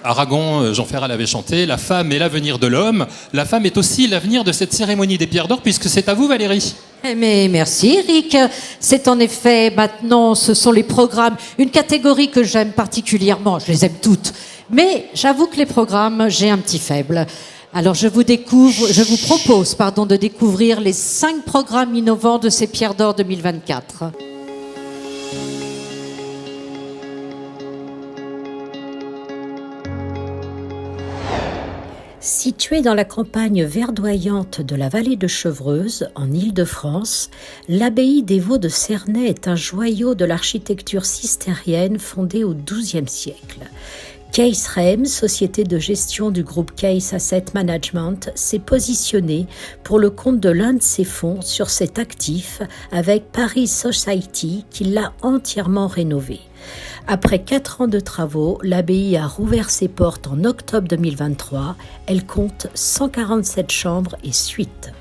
Aragon, Jean Ferrat l'avait chanté, la femme est l'avenir de l'homme. La femme est aussi l'avenir de cette cérémonie des pierres d'or, puisque c'est à vous, Valérie. Mais merci Eric. C'est en effet maintenant, ce sont les programmes, une catégorie que j'aime particulièrement, je les aime toutes, mais j'avoue que les programmes, j'ai un petit faible. Alors je vous propose de découvrir les 5 programmes innovants de ces pierres d'or 2024. Située dans la campagne verdoyante de la vallée de Chevreuse, en Île-de-France, l'abbaye des Vaux de Cernay est un joyau de l'architecture cistérienne fondée au XIIe siècle. Case Rem, société de gestion du groupe Case Asset Management, s'est positionnée pour le compte de l'un de ses fonds sur cet actif avec Paris Society qui l'a entièrement rénové. Après 4 ans de travaux, l'abbaye a rouvert ses portes en octobre 2023. Elle compte 147 chambres et suites.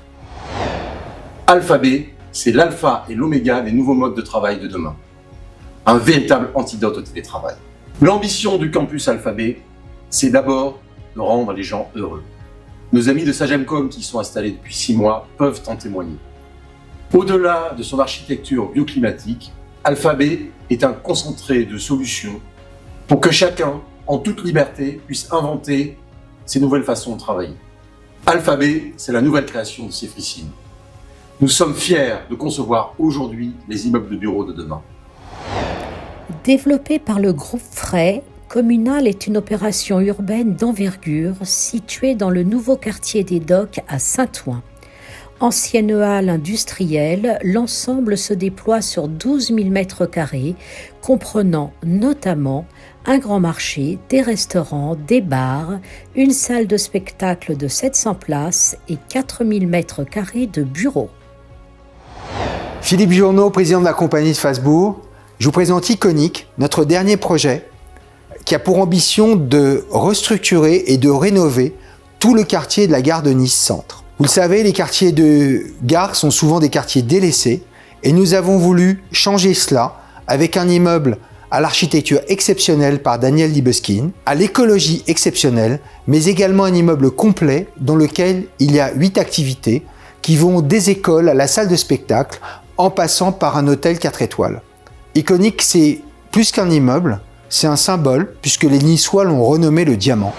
Alphabet, c'est l'alpha et l'oméga des nouveaux modes de travail de demain. Un véritable antidote au télétravail. L'ambition du campus Alphabet, c'est d'abord de rendre les gens heureux. Nos amis de Sagemcom qui y sont installés depuis 6 mois peuvent en témoigner. Au-delà de son architecture bioclimatique, Alphabet est un concentré de solutions pour que chacun, en toute liberté, puisse inventer ses nouvelles façons de travailler. Alphabet, c'est la nouvelle création de Cefricine. Nous sommes fiers de concevoir aujourd'hui les immeubles de bureaux de demain. Développé par le groupe Frey, Communal est une opération urbaine d'envergure située dans le nouveau quartier des Docks à Saint-Ouen. Ancienne halle industrielle, l'ensemble se déploie sur 12 000 m², comprenant notamment un grand marché, des restaurants, des bars, une salle de spectacle de 700 places et 4 000 m² de bureaux. Philippe Journeau, président de la compagnie de Fasbourg, je vous présente Iconic, notre dernier projet, qui a pour ambition de restructurer et de rénover tout le quartier de la gare de Nice Centre. Vous le savez, les quartiers de gare sont souvent des quartiers délaissés et nous avons voulu changer cela avec un immeuble à l'architecture exceptionnelle par Daniel Libeskind, à l'écologie exceptionnelle, mais également un immeuble complet dans lequel il y a 8 activités qui vont des écoles à la salle de spectacle en passant par un hôtel 4 étoiles. Iconic, c'est plus qu'un immeuble, c'est un symbole puisque les Niçois l'ont renommé le diamant.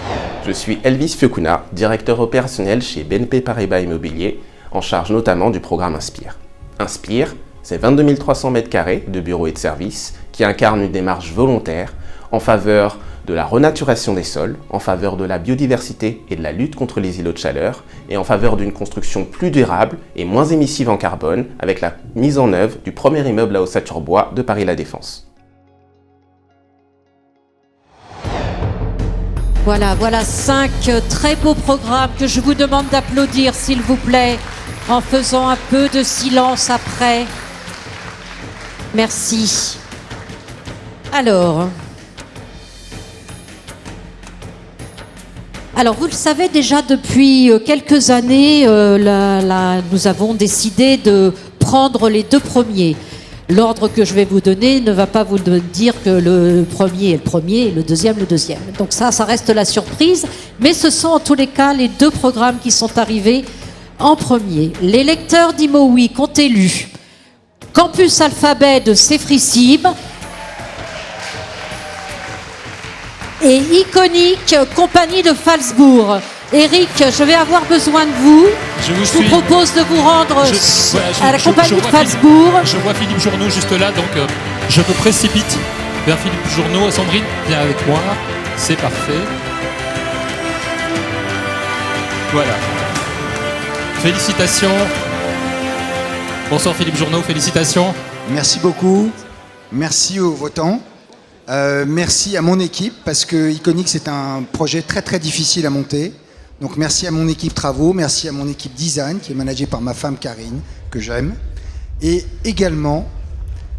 Je suis Elvis Fiocuna, directeur opérationnel chez BNP Paribas Immobilier, en charge notamment du programme Inspire. Inspire, c'est 22 300 m² de bureaux et de services qui incarnent une démarche volontaire en faveur de la renaturation des sols, en faveur de la biodiversité et de la lutte contre les îlots de chaleur, et en faveur d'une construction plus durable et moins émissive en carbone avec la mise en œuvre du premier immeuble à ossature bois de Paris La Défense. Voilà 5 très beaux programmes que je vous demande d'applaudir, s'il vous plaît, en faisant un peu de silence après. Merci. Alors, vous le savez déjà depuis quelques années, nous avons décidé de prendre les 2 premiers. L'ordre que je vais vous donner ne va pas vous dire que le premier est le premier et le deuxième le deuxième. Donc ça reste la surprise. Mais ce sont en tous les cas les 2 programmes qui sont arrivés en premier. Les lecteurs d'ImoWeek ont élu Campus Alphabet de Cefricim et Iconic, compagnie de Falsbourg. Eric, je vais avoir besoin de vous. Je vous propose de vous rendre à la compagnie de Falsbourg. Je vois Philippe Journeau juste là, donc je me précipite vers Philippe Journeau. Sandrine, viens avec moi. C'est parfait. Voilà. Félicitations. Bonsoir Philippe Journeau, félicitations. Merci beaucoup. Merci aux votants. Merci à mon équipe parce que Iconic, c'est un projet très très difficile à monter. Donc merci à mon équipe travaux, merci à mon équipe design qui est managée par ma femme Karine, que j'aime. Et également,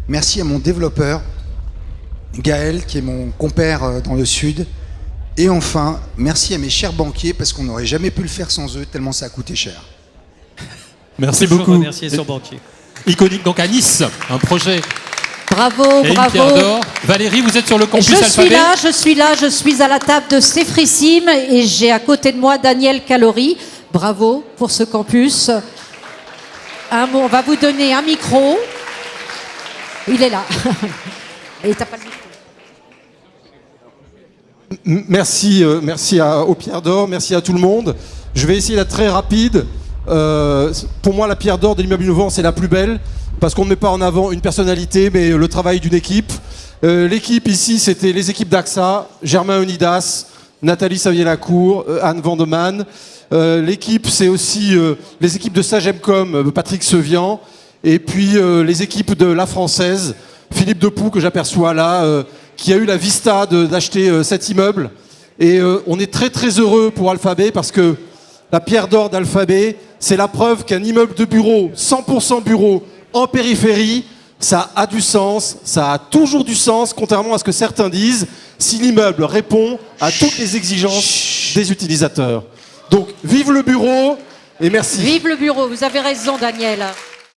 merci à mon développeur Gaël, qui est mon compère dans le sud. Et enfin, merci à mes chers banquiers parce qu'on n'aurait jamais pu le faire sans eux, tellement ça a coûté cher. Merci beaucoup. Remercier son banquier. Iconic donc à Nice, un projet Bravo, Et une bravo. pierre d'or. Valérie, vous êtes sur le campus Alphabet. Je suis à la table de Céfrissime et j'ai à côté de moi Daniel Calori. Bravo pour ce campus. On va vous donner un micro. Il est là. Et t'as pas le micro. Merci, aux pierres d'or, merci à tout le monde. Je vais essayer d'être très rapide. Pour moi, la pierre d'or de l'immeuble innovant, c'est la plus belle, parce qu'on ne met pas en avant une personnalité, mais le travail d'une équipe. L'équipe ici, c'était les équipes d'AXA, Germain Onidas, Nathalie Savier-Lacour, Anne Vandeman. L'équipe, c'est aussi les équipes de Sagemcom, Patrick Sevian, et puis les équipes de La Française, Philippe Depoux, que j'aperçois là, qui a eu la vista d'acheter cet immeuble. Et on est très très heureux pour Alphabet, parce que la pierre d'or d'Alphabet, c'est la preuve qu'un immeuble de bureau, 100% bureau, en périphérie, ça a du sens, ça a toujours du sens, contrairement à ce que certains disent, si l'immeuble répond à toutes les exigences des utilisateurs. Donc, vive le bureau et merci. Vive le bureau, vous avez raison Daniel.